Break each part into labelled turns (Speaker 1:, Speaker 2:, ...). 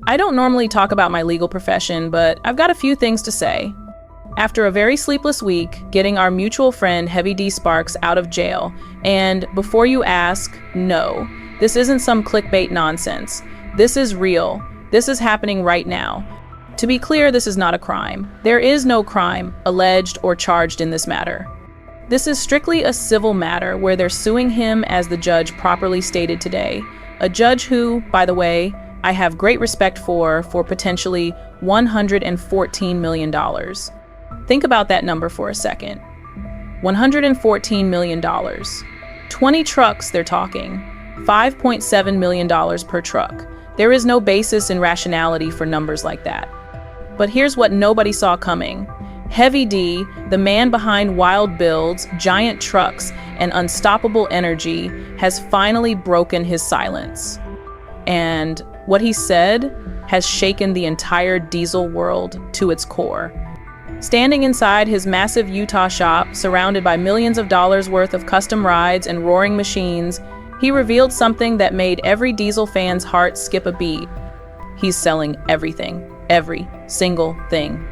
Speaker 1: I don't normally talk about my legal profession, but I've got a few things to say. After a very sleepless week, getting our mutual friend Heavy D Sparks out of jail, and before you ask, no, this isn't some clickbait nonsense. This is real. This is happening right now. To be clear, this is not a crime. There is no crime alleged or charged in this matter. This is strictly a civil matter where they're suing him, as the judge properly stated today. A judge who, by the way, I have great respect for potentially $114 million. Think about that number for a second. $114 million. 20 trucks they're talking. $5.7 million per truck. There is no basis in rationality for numbers like that. But here's what nobody saw coming. Heavy D, the man behind wild builds, giant trucks, and unstoppable energy, has finally broken his silence. And what he said has shaken the entire diesel world to its core. Standing inside his massive Utah shop, surrounded by millions of dollars worth of custom rides and roaring machines, he revealed something that made every diesel fan's heart skip a beat. He's selling everything, every single thing.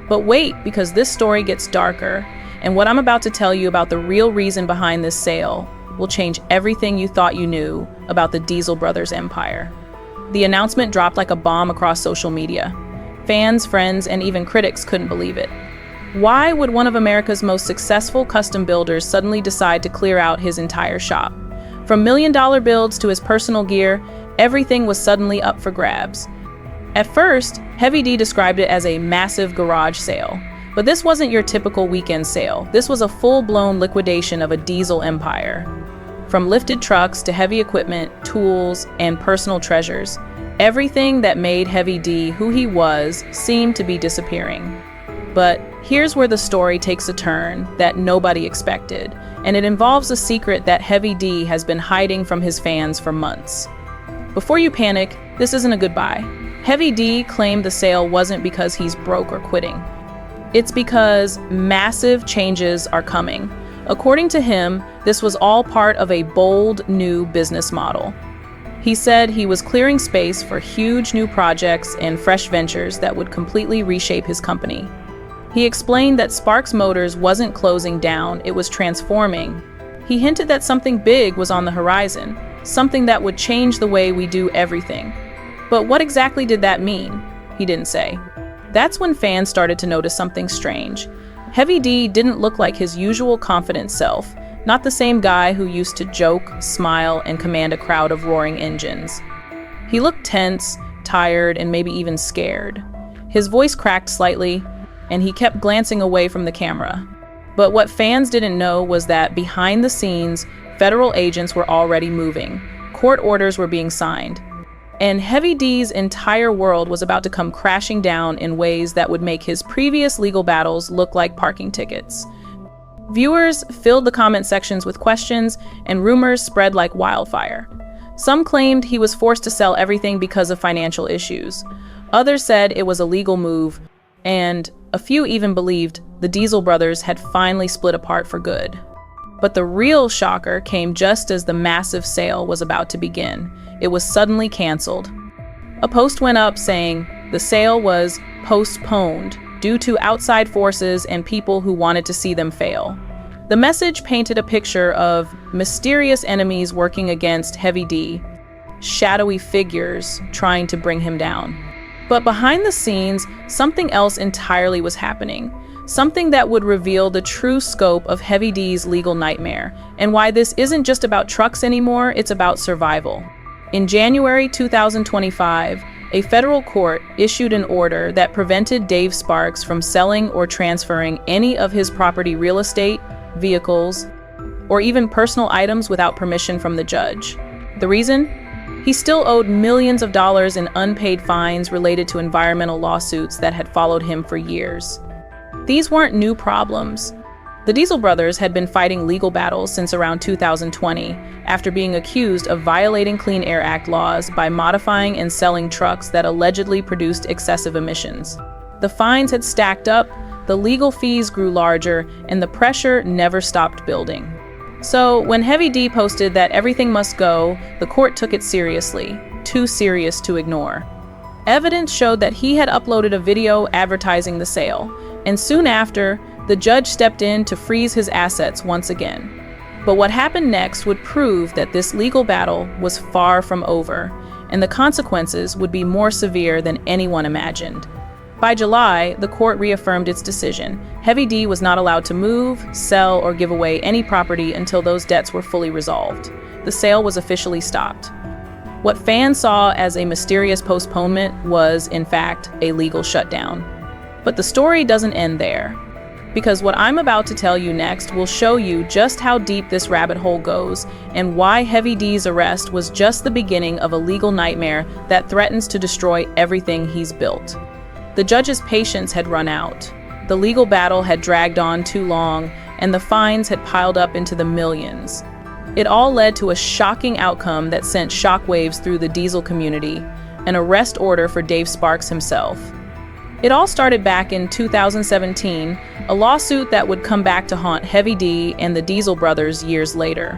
Speaker 1: But wait, because this story gets darker, and what I'm about to tell you about the real reason behind this sale will change everything you thought you knew about the Diesel Brothers empire. The announcement dropped like a bomb across social media. Fans, friends, and even critics couldn't believe it. Why would one of America's most successful custom builders suddenly decide to clear out his entire shop? From million-dollar builds to his personal gear, everything was suddenly up for grabs. At first, Heavy D described it as a massive garage sale. But this wasn't your typical weekend sale. This was a full-blown liquidation of a diesel empire. From lifted trucks to heavy equipment, tools, and personal treasures, everything that made Heavy D who he was seemed to be disappearing. But here's where the story takes a turn that nobody expected, and it involves a secret that Heavy D has been hiding from his fans for months. Before you panic, this isn't a goodbye. Heavy D claimed the sale wasn't because he's broke or quitting. It's because massive changes are coming. According to him, this was all part of a bold new business model. He said he was clearing space for huge new projects and fresh ventures that would completely reshape his company. He explained that Sparks Motors wasn't closing down, it was transforming. He hinted that something big was on the horizon, something that would change the way we do everything. But what exactly did that mean? He didn't say. That's when fans started to notice something strange. Heavy D didn't look like his usual confident self, not the same guy who used to joke, smile, and command a crowd of roaring engines. He looked tense, tired, and maybe even scared. His voice cracked slightly, and he kept glancing away from the camera. But what fans didn't know was that behind the scenes, federal agents were already moving. Court orders were being signed. And Heavy D's entire world was about to come crashing down in ways that would make his previous legal battles look like parking tickets. Viewers filled the comment sections with questions, and rumors spread like wildfire. Some claimed he was forced to sell everything because of financial issues. Others said it was a legal move, and a few even believed the Diesel Brothers had finally split apart for good. But the real shocker came just as the massive sale was about to begin. It was suddenly canceled. A post went up saying the sale was postponed due to outside forces and people who wanted to see them fail. The message painted a picture of mysterious enemies working against Heavy D, shadowy figures trying to bring him down. But behind the scenes, something else entirely was happening. Something that would reveal the true scope of Heavy D's legal nightmare, and why this isn't just about trucks anymore, it's about survival. In January 2025, a federal court issued an order that prevented Dave Sparks from selling or transferring any of his property, real estate, vehicles, or even personal items without permission from the judge. The reason? He still owed millions of dollars in unpaid fines related to environmental lawsuits that had followed him for years. These weren't new problems. The Diesel Brothers had been fighting legal battles since around 2020, after being accused of violating Clean Air Act laws by modifying and selling trucks that allegedly produced excessive emissions. The fines had stacked up, the legal fees grew larger, and the pressure never stopped building. So when Heavy D posted that everything must go, the court took it seriously, too serious to ignore. Evidence showed that he had uploaded a video advertising the sale, and soon after, the judge stepped in to freeze his assets once again. But what happened next would prove that this legal battle was far from over, and the consequences would be more severe than anyone imagined. By July, the court reaffirmed its decision. Heavy D was not allowed to move, sell, or give away any property until those debts were fully resolved. The sale was officially stopped. What fans saw as a mysterious postponement was, in fact, a legal shutdown. But the story doesn't end there, because what I'm about to tell you next will show you just how deep this rabbit hole goes and why Heavy D's arrest was just the beginning of a legal nightmare that threatens to destroy everything he's built. The judge's patience had run out. The legal battle had dragged on too long, and the fines had piled up into the millions. It all led to a shocking outcome that sent shockwaves through the diesel community, an arrest order for Dave Sparks himself. It all started back in 2017, a lawsuit that would come back to haunt Heavy D and the Diesel brothers years later.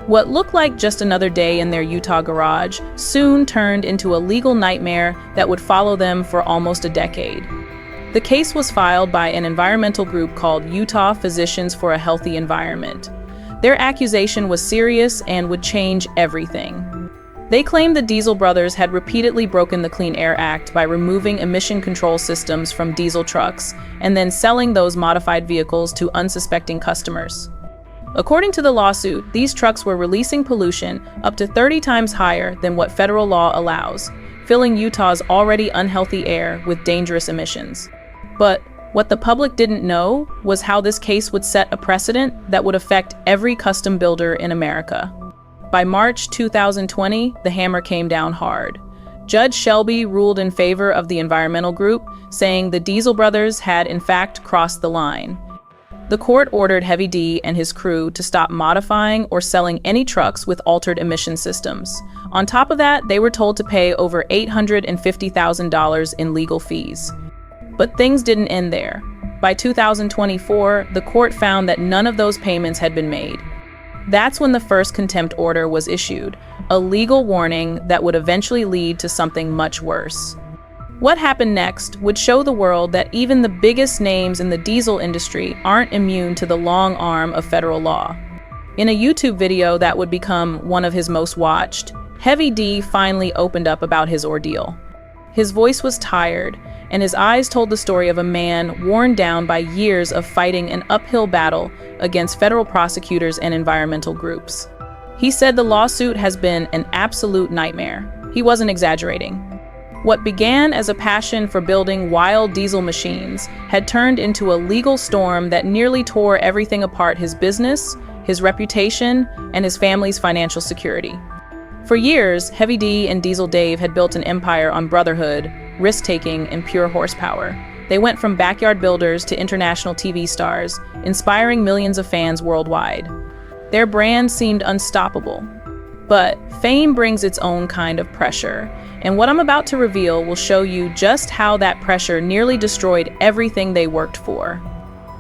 Speaker 1: What looked like just another day in their Utah garage soon turned into a legal nightmare that would follow them for almost a decade. The case was filed by an environmental group called Utah Physicians for a Healthy Environment. Their accusation was serious and would change everything. They claimed the Diesel brothers had repeatedly broken the Clean Air Act by removing emission control systems from diesel trucks and then selling those modified vehicles to unsuspecting customers. According to the lawsuit, these trucks were releasing pollution up to 30 times higher than what federal law allows, filling Utah's already unhealthy air with dangerous emissions. But what the public didn't know was how this case would set a precedent that would affect every custom builder in America. By March 2020, the hammer came down hard. Judge Shelby ruled in favor of the environmental group, saying the Diesel brothers had in fact crossed the line. The court ordered Heavy D and his crew to stop modifying or selling any trucks with altered emission systems. On top of that, they were told to pay over $850,000 in legal fees. But things didn't end there. By 2024, the court found that none of those payments had been made. That's when the first contempt order was issued, a legal warning that would eventually lead to something much worse. What happened next would show the world that even the biggest names in the diesel industry aren't immune to the long arm of federal law. In a YouTube video that would become one of his most watched, Heavy D finally opened up about his ordeal. His voice was tired, and his eyes told the story of a man worn down by years of fighting an uphill battle against federal prosecutors and environmental groups. He said the lawsuit has been an absolute nightmare. He wasn't exaggerating. What began as a passion for building wild diesel machines had turned into a legal storm that nearly tore everything apart: his business, his reputation, and his family's financial security. For years, Heavy D and Diesel Dave had built an empire on brotherhood, risk-taking, and pure horsepower. They went from backyard builders to international TV stars, inspiring millions of fans worldwide. Their brand seemed unstoppable. But fame brings its own kind of pressure, and what I'm about to reveal will show you just how that pressure nearly destroyed everything they worked for.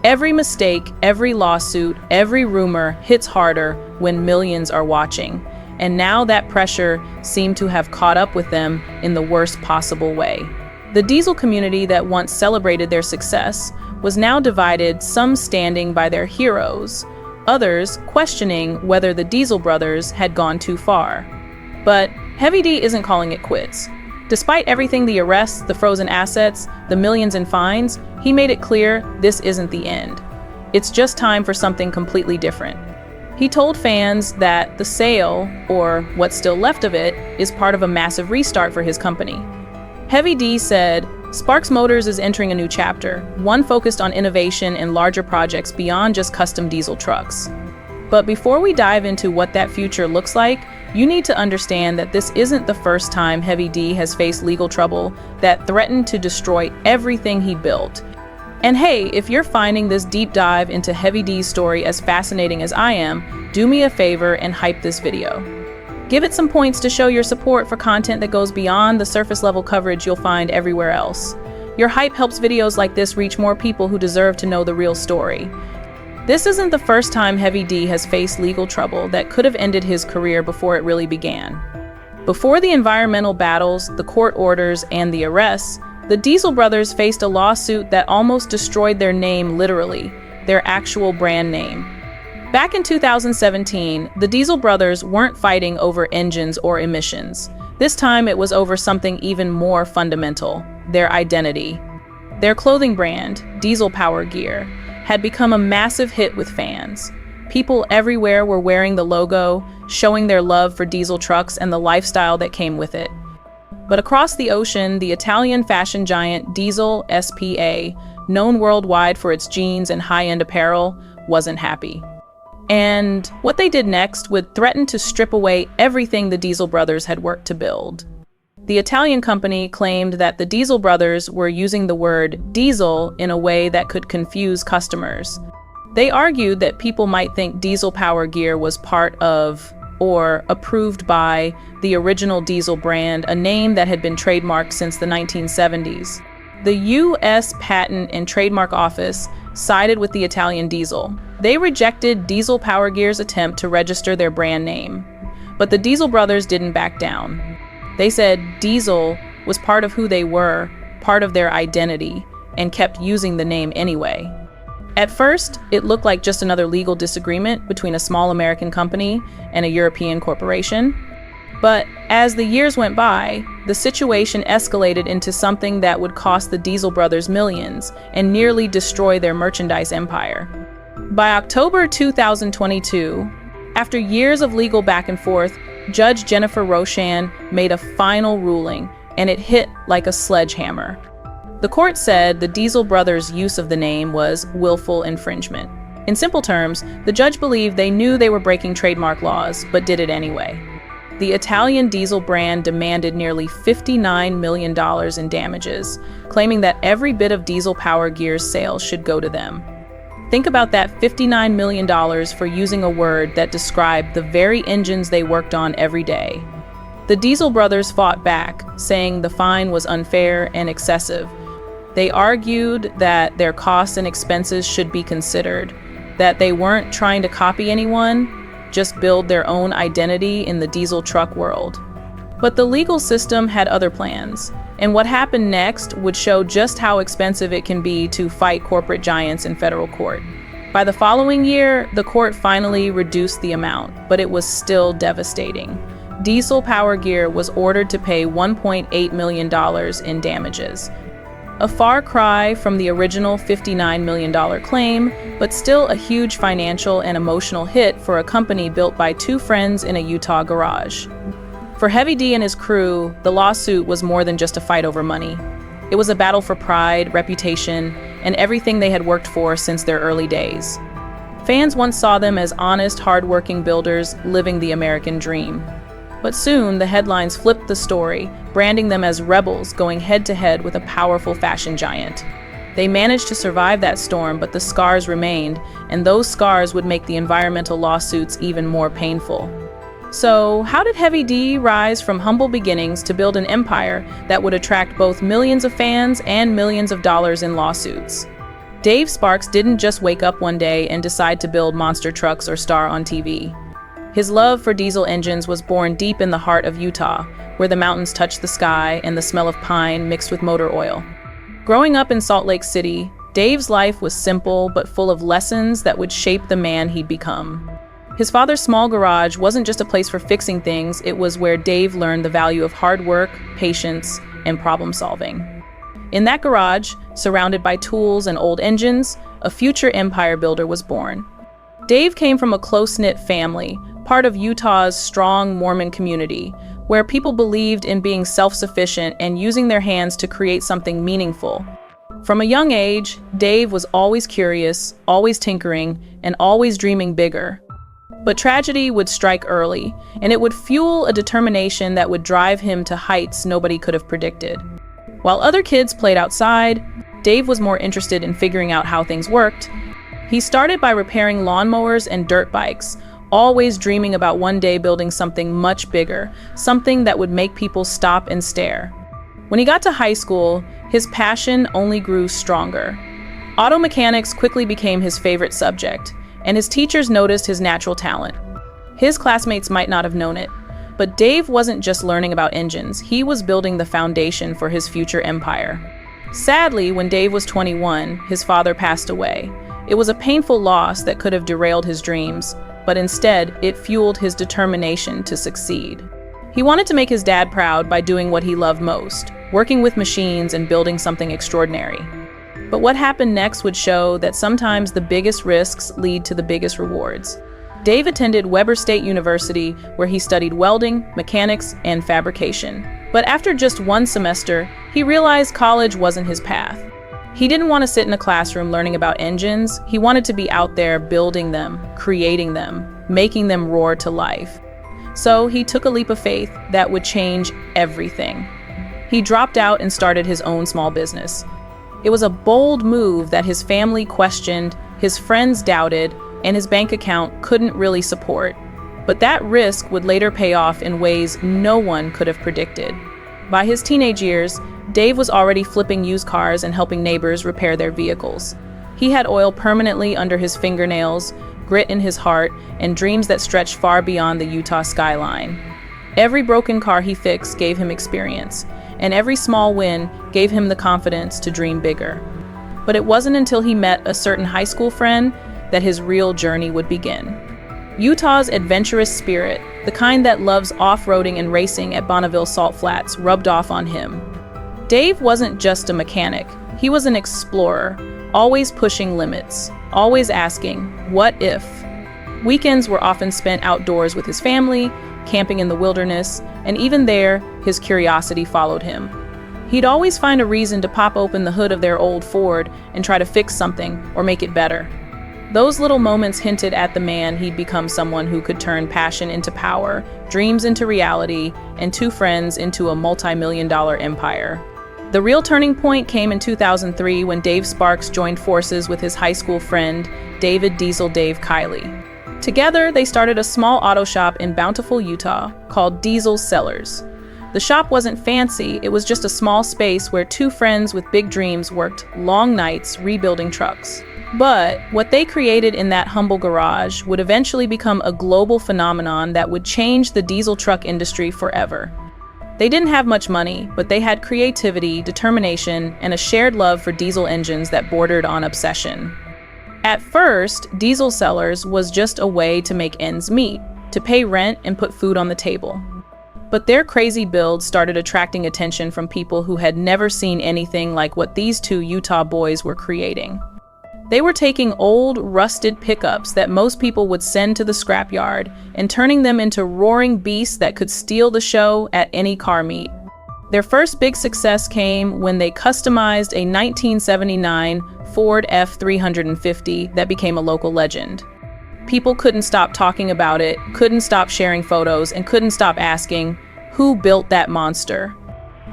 Speaker 1: Every mistake, every lawsuit, every rumor hits harder when millions are watching, and now that pressure seemed to have caught up with them in the worst possible way. The diesel community that once celebrated their success was now divided, some standing by their heroes, others questioning whether the Diesel brothers had gone too far. But Heavy D isn't calling it quits. Despite everything, the arrests, the frozen assets, the millions in fines, he made it clear this isn't the end. It's just time for something completely different. He told fans that the sale, or what's still left of it, is part of a massive restart for his company. Heavy D said, Sparks Motors is entering a new chapter, one focused on innovation and larger projects beyond just custom diesel trucks. But before we dive into what that future looks like, you need to understand that this isn't the first time Heavy D has faced legal trouble that threatened to destroy everything he built. And hey, if you're finding this deep dive into Heavy D's story as fascinating as I am, do me a favor and hype this video. Give it some points to show your support for content that goes beyond the surface level coverage you'll find everywhere else. Your hype helps videos like this reach more people who deserve to know the real story. This isn't the first time Heavy D has faced legal trouble that could have ended his career before it really began. Before the environmental battles, the court orders, and the arrests, the Diesel brothers faced a lawsuit that almost destroyed their name literally, their actual brand name. Back in 2017, the Diesel brothers weren't fighting over engines or emissions. This time it was over something even more fundamental, their identity. Their clothing brand, Diesel Power Gear, had become a massive hit with fans. People everywhere were wearing the logo, showing their love for diesel trucks and the lifestyle that came with it. But across the ocean, the Italian fashion giant Diesel SPA, known worldwide for its jeans and high-end apparel, wasn't happy. And what they did next would threaten to strip away everything the Diesel brothers had worked to build. The Italian company claimed that the Diesel brothers were using the word diesel in a way that could confuse customers. They argued that people might think Diesel Power Gear was part of or approved by the original Diesel brand, a name that had been trademarked since the 1970s. The U.S. Patent and Trademark Office sided with the Italian Diesel. They rejected Diesel Power Gear's attempt to register their brand name. But the Diesel brothers didn't back down. They said Diesel was part of who they were, part of their identity, and kept using the name anyway. At first, it looked like just another legal disagreement between a small American company and a European corporation. But as the years went by, the situation escalated into something that would cost the Diesel brothers millions and nearly destroy their merchandise empire. By October 2022, after years of legal back and forth, Judge Jennifer Roshan made a final ruling, and it hit like a sledgehammer. The court said the Diesel brothers' use of the name was willful infringement. In simple terms, the judge believed they knew they were breaking trademark laws, but did it anyway. The Italian Diesel brand demanded nearly $59 million in damages, claiming that every bit of Diesel Power Gear's sales should go to them. Think about that $59 million for using a word that described the very engines they worked on every day. The Diesel brothers fought back, saying the fine was unfair and excessive. They argued that their costs and expenses should be considered, that they weren't trying to copy anyone, just build their own identity in the diesel truck world. But the legal system had other plans, and what happened next would show just how expensive it can be to fight corporate giants in federal court. By the following year, the court finally reduced the amount, but it was still devastating. Diesel Power Gear was ordered to pay $1.8 million in damages. A far cry from the original $59 million claim, but still a huge financial and emotional hit for a company built by two friends in a Utah garage. For Heavy D and his crew, the lawsuit was more than just a fight over money. It was a battle for pride, reputation, and everything they had worked for since their early days. Fans once saw them as honest, hard-working builders living the American dream. But soon, the headlines flipped the story, branding them as rebels going head-to-head with a powerful fashion giant. They managed to survive that storm, but the scars remained, and those scars would make the environmental lawsuits even more painful. So, how did Heavy D rise from humble beginnings to build an empire that would attract both millions of fans and millions of dollars in lawsuits? Dave Sparks didn't just wake up one day and decide to build monster trucks or star on TV. His love for diesel engines was born deep in the heart of Utah, where the mountains touch the sky and the smell of pine mixed with motor oil. Growing up in Salt Lake City, Dave's life was simple but full of lessons that would shape the man he'd become. His father's small garage wasn't just a place for fixing things, it was where Dave learned the value of hard work, patience, and problem solving. In that garage, surrounded by tools and old engines, a future empire builder was born. Dave came from a close-knit family, part of Utah's strong Mormon community, where people believed in being self-sufficient and using their hands to create something meaningful. From a young age, Dave was always curious, always tinkering, and always dreaming bigger. But tragedy would strike early, and it would fuel a determination that would drive him to heights nobody could have predicted. While other kids played outside, Dave was more interested in figuring out how things worked. He started by repairing lawnmowers and dirt bikes, always dreaming about one day building something much bigger, something that would make people stop and stare. When he got to high school, his passion only grew stronger. Auto mechanics quickly became his favorite subject, and his teachers noticed his natural talent. His classmates might not have known it, But Dave wasn't just learning about engines, he was building the foundation for his future empire. Sadly, when Dave was 21, his father passed away. It was a painful loss that could have derailed his dreams, but instead, it fueled his determination to succeed. He wanted to make his dad proud by doing what he loved most, working with machines and building something extraordinary. But what happened next would show that sometimes the biggest risks lead to the biggest rewards. Dave attended Weber State University, where he studied welding, mechanics, and fabrication. But after just one semester, he realized college wasn't his path. He didn't want to sit in a classroom learning about engines. He wanted to be out there building them, creating them, making them roar to life. So he took a leap of faith that would change everything. He dropped out and started his own small business. It was a bold move that his family questioned, his friends doubted, and his bank account couldn't really support. But that risk would later pay off in ways no one could have predicted. By his teenage years, Dave was already flipping used cars and helping neighbors repair their vehicles. He had oil permanently under his fingernails, grit in his heart, and dreams that stretched far beyond the Utah skyline. Every broken car he fixed gave him experience, and every small win gave him the confidence to dream bigger. But it wasn't until he met a certain high school friend that his real journey would begin. Utah's adventurous spirit, the kind that loves off-roading and racing at Bonneville Salt Flats, rubbed off on him. Dave wasn't just a mechanic, he was an explorer, always pushing limits, always asking, what if? Weekends were often spent outdoors with his family, camping in the wilderness, and even there, his curiosity followed him. He'd always find a reason to pop open the hood of their old Ford and try to fix something or make it better. Those little moments hinted at the man he'd become, someone who could turn passion into power, dreams into reality, and two friends into a multi-million-dollar empire. The real turning point came in 2003 when Dave Sparks joined forces with his high school friend, David Diesel Dave Kiley. Together, they started a small auto shop in Bountiful, Utah, called Diesel Cellars. The shop wasn't fancy, it was just a small space where two friends with big dreams worked long nights rebuilding trucks. But what they created in that humble garage would eventually become a global phenomenon that would change the diesel truck industry forever. They didn't have much money, but they had creativity, determination, and a shared love for diesel engines that bordered on obsession. At first, Diesel Cellars was just a way to make ends meet, to pay rent and put food on the table. But their crazy build started attracting attention from people who had never seen anything like what these two Utah boys were creating. They were taking old, rusted pickups that most people would send to the scrapyard and turning them into roaring beasts that could steal the show at any car meet. Their first big success came when they customized a 1979 Ford F350 that became a local legend. People couldn't stop talking about it, couldn't stop sharing photos, and couldn't stop asking, who built that monster?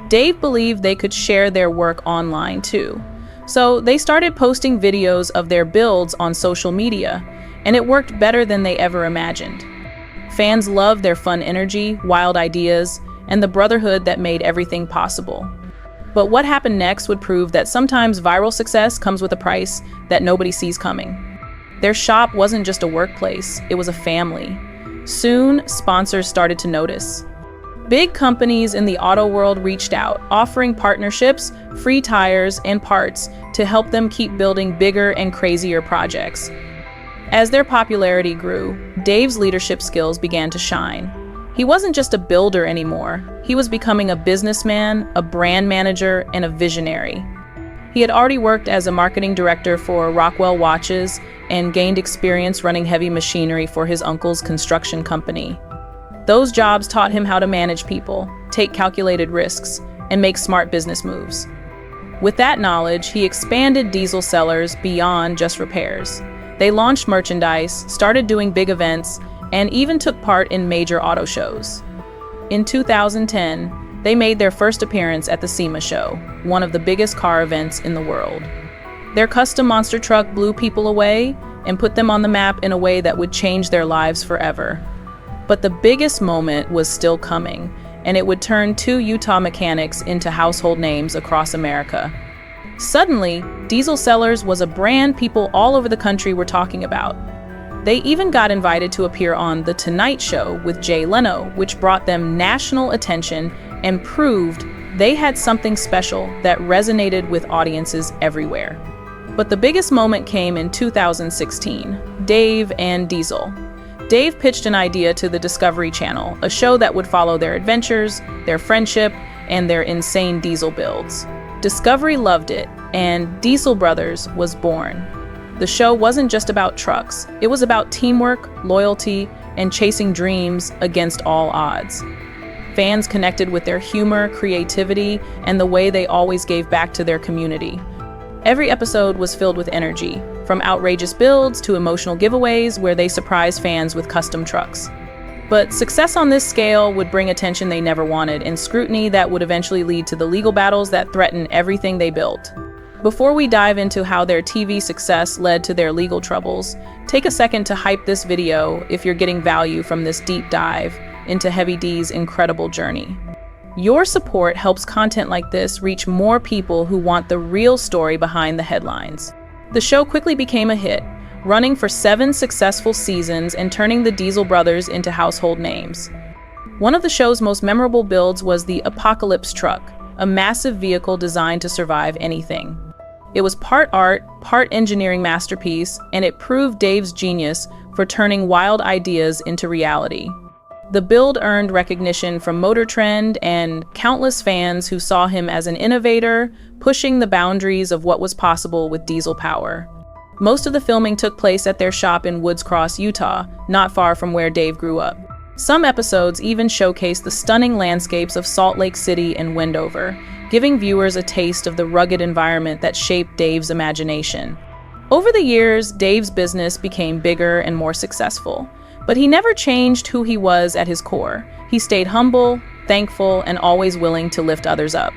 Speaker 1: Dave believed they could share their work online too. So they started posting videos of their builds on social media, and it worked better than they ever imagined. Fans loved their fun energy, wild ideas, and the brotherhood that made everything possible. But what happened next would prove that sometimes viral success comes with a price that nobody sees coming. Their shop wasn't just a workplace, it was a family. Soon, sponsors started to notice. Big companies in the auto world reached out, offering partnerships, free tires, and parts to help them keep building bigger and crazier projects. As their popularity grew, Dave's leadership skills began to shine. He wasn't just a builder anymore. He was becoming a businessman, a brand manager, and a visionary. He had already worked as a marketing director for Rockwell Watches and gained experience running heavy machinery for his uncle's construction company. Those jobs taught him how to manage people, take calculated risks, and make smart business moves. With that knowledge, he expanded Diesel Cellars beyond just repairs. They launched merchandise, started doing big events, and even took part in major auto shows. In 2010, they made their first appearance at the SEMA show, one of the biggest car events in the world. Their custom monster truck blew people away and put them on the map in a way that would change their lives forever. But the biggest moment was still coming, and it would turn two Utah mechanics into household names across America. Suddenly, Diesel Cellars was a brand people all over the country were talking about. They even got invited to appear on The Tonight Show with Jay Leno, which brought them national attention and proved they had something special that resonated with audiences everywhere. But the biggest moment came in 2016, Dave and Diesel. Dave pitched an idea to the Discovery Channel, a show that would follow their adventures, their friendship, and their insane diesel builds. Discovery loved it, and Diesel Brothers was born. The show wasn't just about trucks, it was about teamwork, loyalty, and chasing dreams against all odds. Fans connected with their humor, creativity, and the way they always gave back to their community. Every episode was filled with energy, from outrageous builds to emotional giveaways where they surprised fans with custom trucks. But success on this scale would bring attention they never wanted and scrutiny that would eventually lead to the legal battles that threatened everything they built. Before we dive into how their TV success led to their legal troubles, take a second to hype this video if you're getting value from this deep dive into Heavy D's incredible journey. Your support helps content like this reach more people who want the real story behind the headlines. The show quickly became a hit, running for 7 successful seasons and turning the Diesel Brothers into household names. One of the show's most memorable builds was the Apocalypse Truck, a massive vehicle designed to survive anything. It was part art, part engineering masterpiece, and it proved Dave's genius for turning wild ideas into reality. The build earned recognition from Motor Trend and countless fans who saw him as an innovator, pushing the boundaries of what was possible with diesel power. Most of the filming took place at their shop in Woods Cross, Utah, not far from where Dave grew up. Some episodes even showcased the stunning landscapes of Salt Lake City and Wendover, giving viewers a taste of the rugged environment that shaped Dave's imagination. Over the years, Dave's business became bigger and more successful. But he never changed who he was at his core. He stayed humble, thankful, and always willing to lift others up.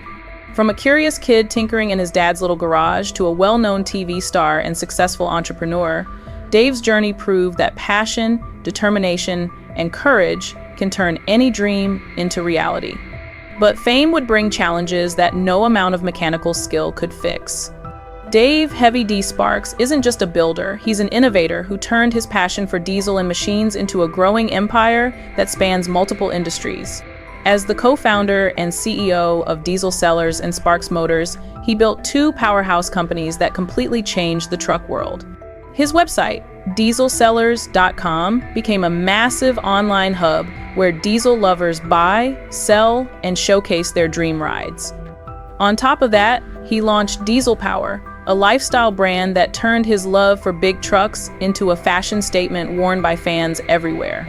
Speaker 1: From a curious kid tinkering in his dad's little garage to a well-known TV star and successful entrepreneur, Dave's journey proved that passion, determination, and courage can turn any dream into reality. But fame would bring challenges that no amount of mechanical skill could fix. Dave Heavy D Sparks isn't just a builder, he's an innovator who turned his passion for diesel and machines into a growing empire that spans multiple industries. As the co-founder and CEO of Diesel Sellers and Sparks Motors, he built 2 powerhouse companies that completely changed the truck world. His website, dieselsellers.com, became a massive online hub where diesel lovers buy, sell, and showcase their dream rides. On top of that, he launched Diesel Power, a lifestyle brand that turned his love for big trucks into a fashion statement worn by fans everywhere.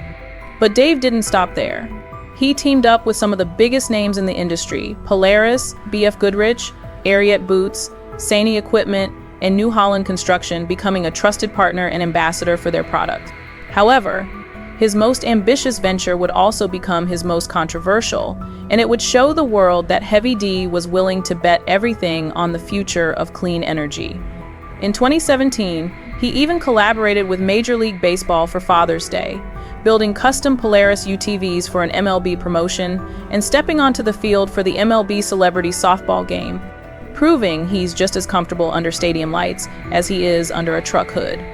Speaker 1: But Dave didn't stop there. He teamed up with some of the biggest names in the industry: Polaris, BF Goodrich, Ariat Boots, Saney Equipment, and New Holland Construction, becoming a trusted partner and ambassador for their product. However, his most ambitious venture would also become his most controversial, and it would show the world that Heavy D was willing to bet everything on the future of clean energy. In 2017, he even collaborated with Major League Baseball for Father's Day, building custom Polaris UTVs for an MLB promotion and stepping onto the field for the MLB Celebrity Softball game, proving he's just as comfortable under stadium lights as he is under a truck hood.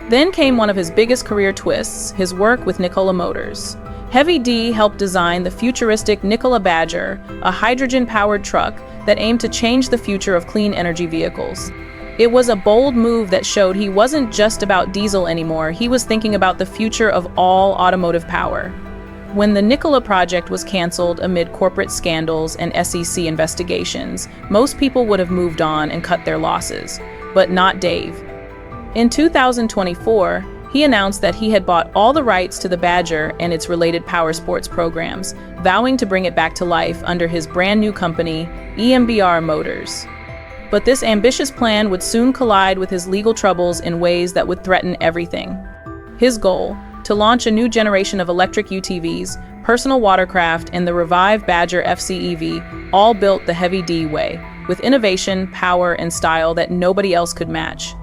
Speaker 1: Then came one of his biggest career twists, his work with Nikola Motors. Heavy D helped design the futuristic Nikola Badger, a hydrogen-powered truck that aimed to change the future of clean energy vehicles. It was a bold move that showed he wasn't just about diesel anymore, he was thinking about the future of all automotive power. When the Nikola project was canceled amid corporate scandals and SEC investigations, most people would have moved on and cut their losses, but not Dave. In 2024, he announced that he had bought all the rights to the Badger and its related power sports programs, vowing to bring it back to life under his brand new company, EMBR Motors. But this ambitious plan would soon collide with his legal troubles in ways that would threaten everything. His goal, to launch a new generation of electric UTVs, personal watercraft, and the revived Badger FCEV, all built the Heavy D way, with innovation, power, and style that nobody else could match.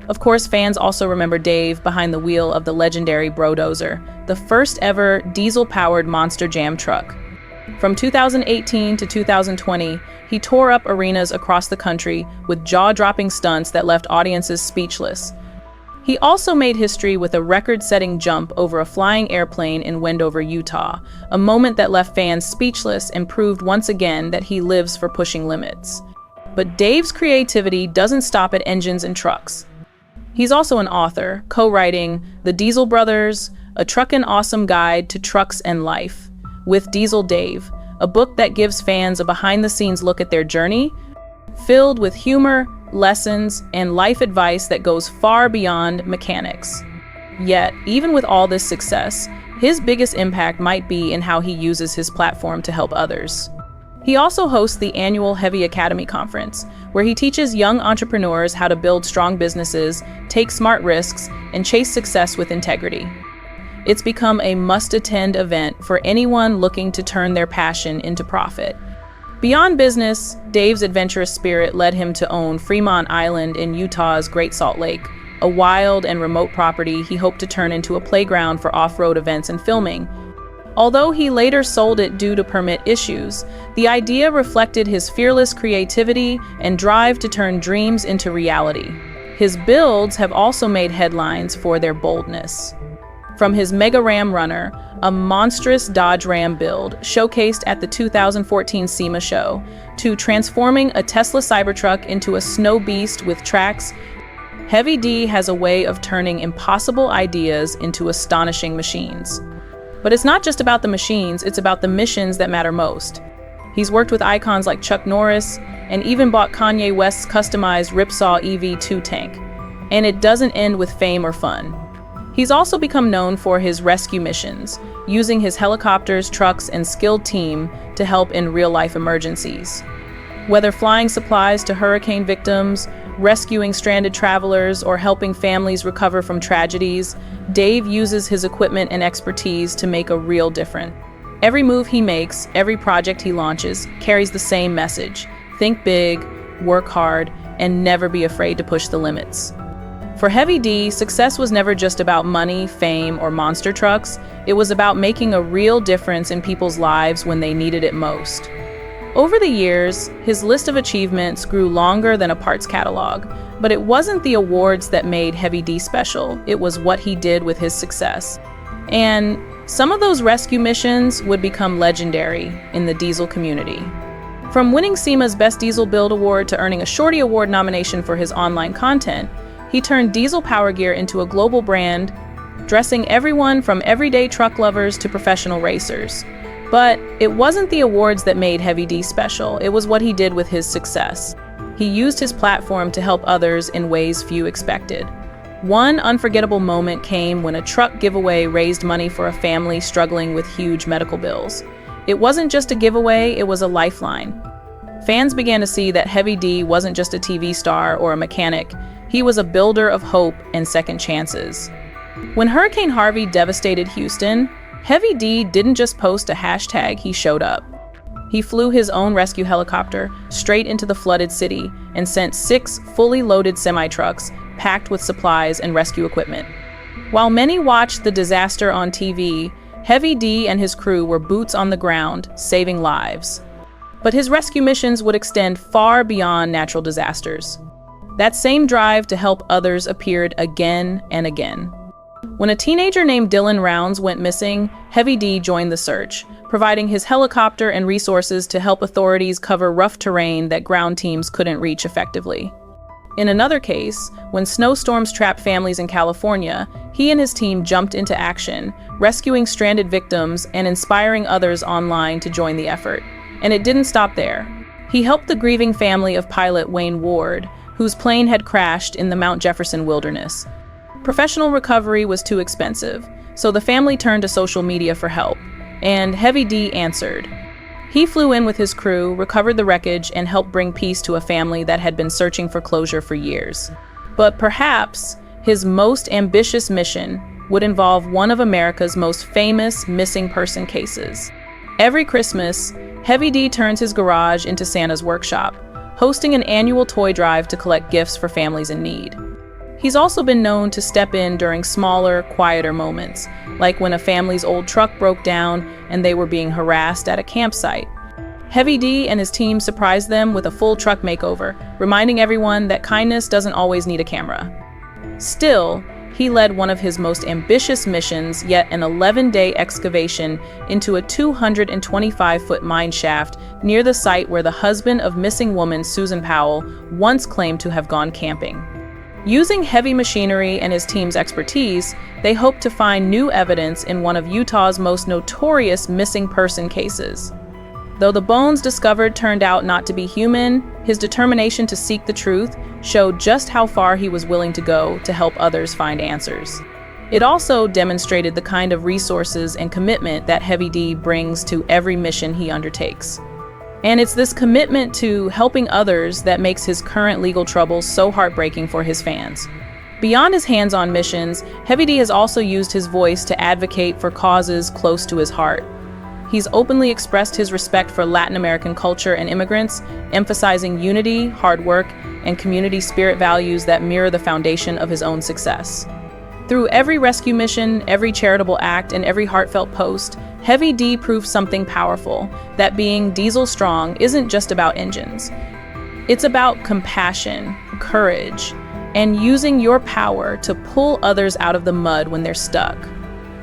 Speaker 1: Of course, fans also remember Dave behind the wheel of the legendary Brodozer, the first ever diesel-powered monster jam truck. From 2018 to 2020, he tore up arenas across the country with jaw-dropping stunts that left audiences speechless. He also made history with a record-setting jump over a flying airplane in Wendover, Utah, a moment that left fans speechless and proved once again that he lives for pushing limits. But Dave's creativity doesn't stop at engines and trucks. He's also an author, co-writing The Diesel Brothers, a truckin' awesome guide to trucks and life, with Diesel Dave, a book that gives fans a behind-the-scenes look at their journey, filled with humor, lessons, and life advice that goes far beyond mechanics. Yet, even with all this success, his biggest impact might be in how he uses his platform to help others. He also hosts the annual Heavy Academy Conference, where he teaches young entrepreneurs how to build strong businesses, take smart risks, and chase success with integrity. It's become a must-attend event for anyone looking to turn their passion into profit. Beyond business, Dave's adventurous spirit led him to own Fremont Island in Utah's Great Salt Lake, a wild and remote property he hoped to turn into a playground for off-road events and filming. Although he later sold it due to permit issues, the idea reflected his fearless creativity and drive to turn dreams into reality. His builds have also made headlines for their boldness. From his Mega Ram Runner, a monstrous Dodge Ram build showcased at the 2014 SEMA show, to transforming a Tesla Cybertruck into a snow beast with tracks, Heavy D has a way of turning impossible ideas into astonishing machines. But it's not just about the machines, it's about the missions that matter most. He's worked with icons like Chuck Norris and even bought Kanye West's customized Ripsaw EV2 tank. And it doesn't end with fame or fun. He's also become known for his rescue missions, using his helicopters, trucks, and skilled team to help in real-life emergencies. Whether flying supplies to hurricane victims, rescuing stranded travelers, or helping families recover from tragedies, Dave uses his equipment and expertise to make a real difference. Every move he makes, every project he launches, carries the same message: think big, work hard, and never be afraid to push the limits. For Heavy D, success was never just about money, fame, or monster trucks. It was about making a real difference in people's lives when they needed it most. Over the years, his list of achievements grew longer than a parts catalog, but it wasn't the awards that made Heavy D special. It was what he did with his success. And some of those rescue missions would become legendary in the diesel community. From winning SEMA's Best Diesel Build Award to earning a Shorty Award nomination for his online content, he turned diesel power gear into a global brand, dressing everyone from everyday truck lovers to professional racers. But it wasn't the awards that made Heavy D special, it was what he did with his success. He used his platform to help others in ways few expected. One unforgettable moment came when a truck giveaway raised money for a family struggling with huge medical bills. It wasn't just a giveaway, it was a lifeline. Fans began to see that Heavy D wasn't just a TV star or a mechanic. He was a builder of hope and second chances. When Hurricane Harvey devastated Houston, Heavy D didn't just post a hashtag, he showed up. He flew his own rescue helicopter straight into the flooded city and sent 6 fully loaded semi-trucks packed with supplies and rescue equipment. While many watched the disaster on TV, Heavy D and his crew were boots on the ground, saving lives. But his rescue missions would extend far beyond natural disasters. That same drive to help others appeared again and again. When a teenager named Dylan Rounds went missing, Heavy D joined the search, providing his helicopter and resources to help authorities cover rough terrain that ground teams couldn't reach effectively. In another case, when snowstorms trapped families in California, he and his team jumped into action, rescuing stranded victims and inspiring others online to join the effort. And it didn't stop there. He helped the grieving family of pilot Wayne Ward, whose plane had crashed in the Mount Jefferson wilderness. Professional recovery was too expensive, so the family turned to social media for help, and Heavy D answered. He flew in with his crew, recovered the wreckage, and helped bring peace to a family that had been searching for closure for years. But perhaps his most ambitious mission would involve one of America's most famous missing person cases. Every Christmas, Heavy D turns his garage into Santa's workshop, hosting an annual toy drive to collect gifts for families in need. He's also been known to step in during smaller, quieter moments, like when a family's old truck broke down and they were being harassed at a campsite. Heavy D and his team surprised them with a full truck makeover, reminding everyone that kindness doesn't always need a camera. Still, he led one of his most ambitious missions, yet an 11-day excavation into a 225-foot mine shaft near the site where the husband of missing woman Susan Powell once claimed to have gone camping. Using heavy machinery and his team's expertise, they hoped to find new evidence in one of Utah's most notorious missing person cases. Though the bones discovered turned out not to be human, his determination to seek the truth showed just how far he was willing to go to help others find answers. It also demonstrated the kind of resources and commitment that Heavy D brings to every mission he undertakes. And it's this commitment to helping others that makes his current legal troubles so heartbreaking for his fans. Beyond his hands-on missions, Heavy D has also used his voice to advocate for causes close to his heart. He's openly expressed his respect for Latin American culture and immigrants, emphasizing unity, hard work, and community spirit values that mirror the foundation of his own success. Through every rescue mission, every charitable act, and every heartfelt post, Heavy D proves something powerful, that being diesel strong isn't just about engines. It's about compassion, courage, and using your power to pull others out of the mud when they're stuck.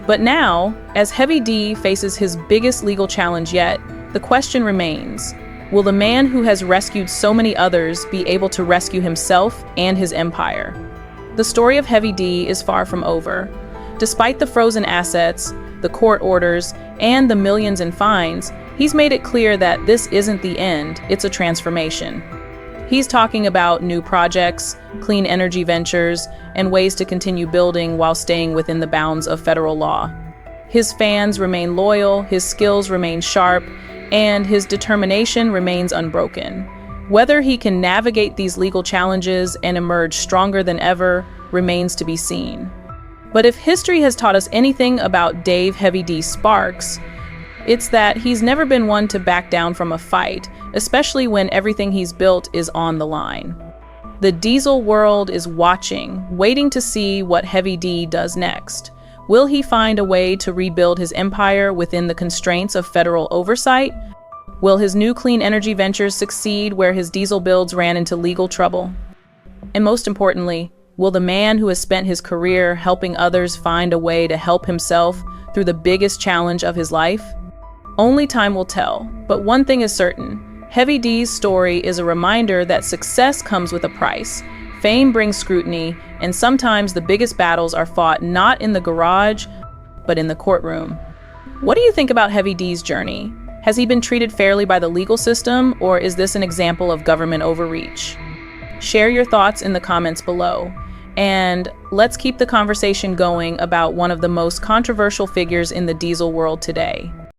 Speaker 1: But now, as Heavy D faces his biggest legal challenge yet, the question remains, will the man who has rescued so many others be able to rescue himself and his empire? The story of Heavy D is far from over. Despite the frozen assets, the court orders, and the millions in fines, he's made it clear that this isn't the end, it's a transformation. He's talking about new projects, clean energy ventures, and ways to continue building while staying within the bounds of federal law. His fans remain loyal, his skills remain sharp, and his determination remains unbroken. Whether he can navigate these legal challenges and emerge stronger than ever remains to be seen. But if history has taught us anything about Dave Heavy D Sparks, it's that he's never been one to back down from a fight, especially when everything he's built is on the line. The diesel world is watching, waiting to see what Heavy D does next. Will he find a way to rebuild his empire within the constraints of federal oversight? Will his new clean energy ventures succeed where his diesel builds ran into legal trouble? And most importantly, will the man who has spent his career helping others find a way to help himself through the biggest challenge of his life? Only time will tell, but one thing is certain. Heavy D's story is a reminder that success comes with a price. Fame brings scrutiny, and sometimes the biggest battles are fought not in the garage, but in the courtroom. What do you think about Heavy D's journey? Has he been treated fairly by the legal system, or is this an example of government overreach? Share your thoughts in the comments below. And let's keep the conversation going about one of the most controversial figures in the diesel world today.